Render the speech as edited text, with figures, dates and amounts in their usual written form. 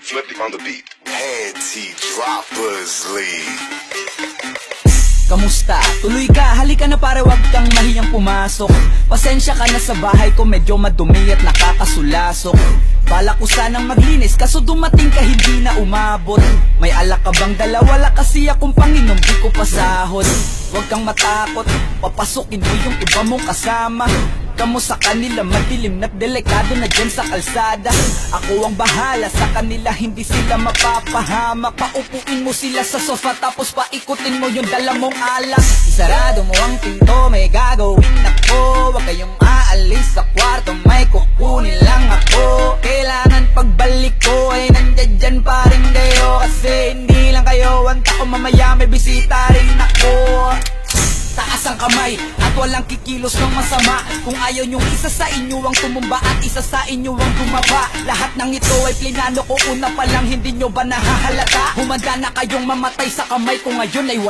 Flippy on the beat. Panty Droppers League. Kamusta? Tuloy ka, halika na para wag kang mahiyang pumasok. Pasensya ka na sa bahay ko, medyo madumi at nakakasulasok. Balak ko sanang maglinis, kaso dumating ka hindi na umabot. May alak ka bang dala? Wala kasi akong panginom, di ko pasahod. Huwag kang matakot, papasukin mo yung iba mong kasama. Kamo sa kanila, madilim na't delikado na dyan sa kalsada. Ako ang bahala sa kanila, hindi sila mapapahama. Paupuin mo sila sa sofa, tapos paikutin mo yung dala mong alak. Isarado mo ang pinto, may gagawin ako. Huwag kayong aalis sa kwarto, may kukunin lang ako. Kailangan pagbalik ko ay nandyan dyan pa rin kayo. Kasi hindi lang kayo ang tao, mamaya may bisita rin ako. Taas ang kamay at walang kikilos ng masama. Kung ayaw nyong isa sa inyo ang tumumba at isa sa inyo ang tumaba. Lahat ng ito ay plinano ko una pa lang, hindi nyo ba nahahalata? Humanda na kayong mamatay sa kamay ko ngayon ay wala.